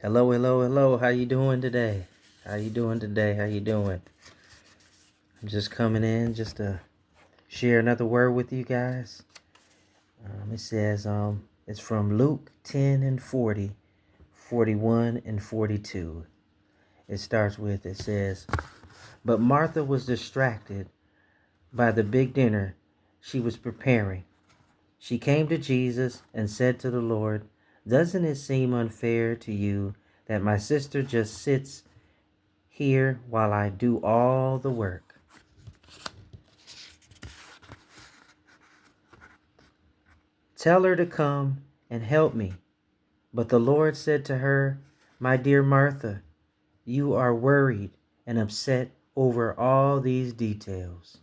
Hello, hello, hello. How you doing today? How you doing today? How you doing? I'm just coming in just to share another word with you guys. It says it's from Luke 10 and 40, 41 and 42. It says, "But Martha was distracted by the big dinner she was preparing. She came to Jesus and said to the Lord, 'Doesn't it seem unfair to you that my sister just sits here while I do all the work?' Tell her to come and help me." But the Lord said to her, "My dear Martha, you are worried and upset over all these details.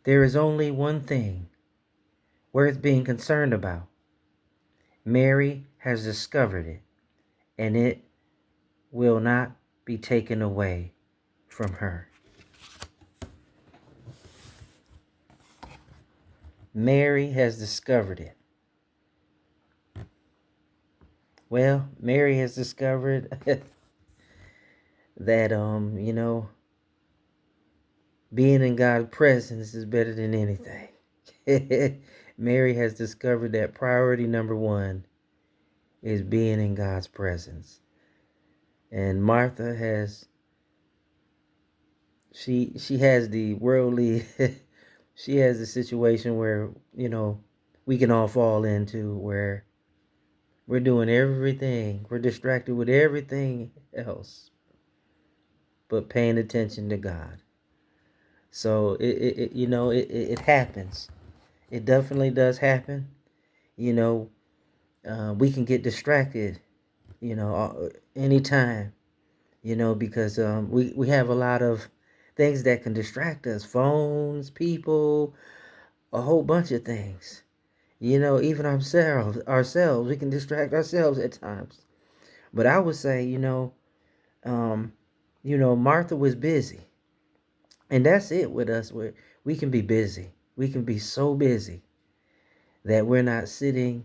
There is only one thing worth being concerned about. Mary has discovered it, and it will not be taken away from her." Mary has discovered it. Well, Mary has discovered that being in God's presence is better than anything. Mary has discovered that priority number one is being in God's presence. And Martha has she has the worldly she has the situation where, we can all fall into, where we're doing everything, we're distracted with everything else but paying attention to God. So it happens. It definitely does happen. You know, we can get distracted, anytime, because we have a lot of things that can distract us: phones, people, a whole bunch of things. Even ourselves, we can distract ourselves at times. But I would say, um, Martha was busy. And that's it with us, where we can be busy. We can be so busy that we're not sitting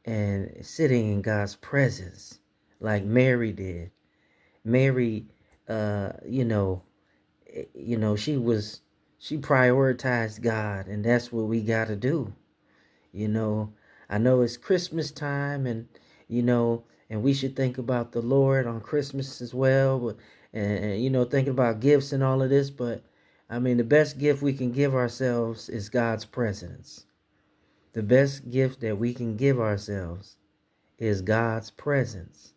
in God's presence like Mary did. Mary, uh, you know, she prioritized God, and that's what we got to do. You know, I know it's Christmas time, and and we should think about the Lord on Christmas as well, but thinking about gifts and all of this. But I mean, the best gift we can give ourselves is God's presence. The best gift that we can give ourselves is God's presence.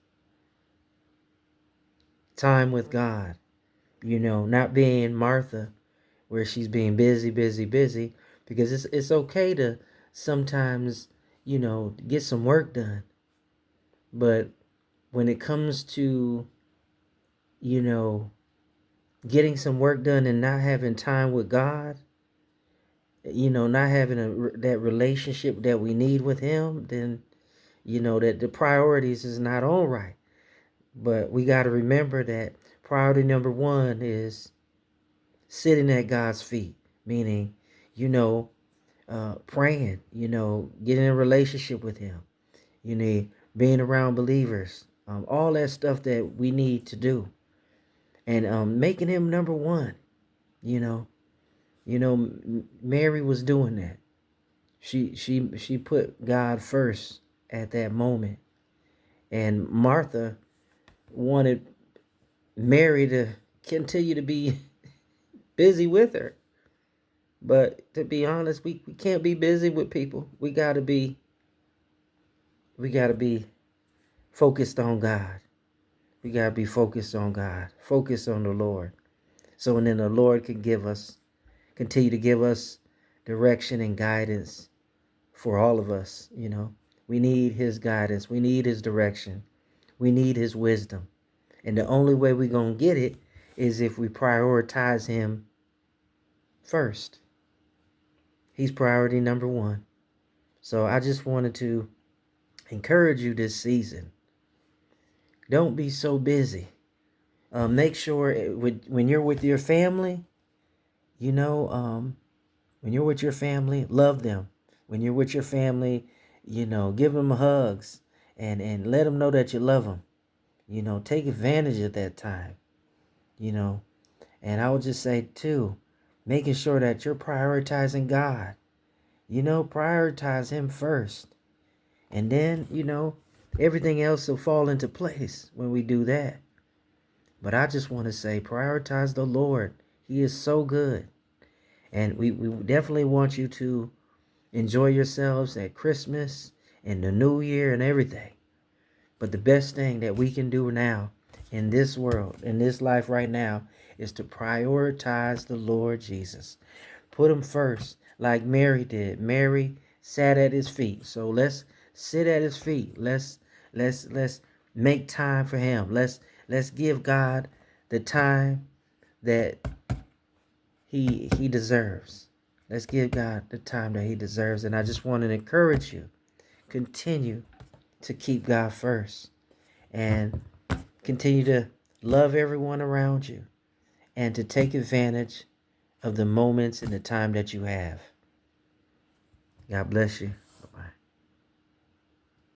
Time with God. Not being Martha, where she's being busy, busy, busy, because it's okay to sometimes, get some work done. But when it comes to, you know, getting some work done and not having time with God, not having that relationship that we need with Him, then, that the priorities is not all right. But we got to remember that priority number one is sitting at God's feet, meaning, praying, getting in a relationship with Him, being around believers, all that stuff that we need to do, and making Him number one. You know, Mary was doing that. She put God first at that moment, and Martha wanted Mary to continue to be busy with her. But to be honest, we can't be busy with people. We gotta be focused on God. We gotta be focused on God. Focused on the Lord. So and then the Lord can continue to give us direction and guidance for all of us. We need His guidance. We need His direction. We need His wisdom. And the only way we're gonna get it is if we prioritize Him first. He's priority number one. So I just wanted to encourage you this season. Don't be so busy. Make sure when you're with your family, when you're with your family, love them. When you're with your family, Give them hugs and let them know that you love them. Take advantage of that time. you know. And I would just say too, making sure that you're prioritizing God. Prioritize Him first. And then, everything else will fall into place when we do that. But I just want to say, prioritize the Lord. He is so good. And we definitely want you to enjoy yourselves at Christmas and the New Year and everything. But the best thing that we can do now in this world, in this life right now, is to prioritize the Lord Jesus. Put Him first, like Mary did. Mary sat at His feet. So let's sit at His feet. Let's make time for Him. Let's give God the time that He deserves. Let's give God the time that He deserves. And I just want to encourage you, continue to keep God first and continue to love everyone around you and to take advantage of the moments and the time that you have. God bless you.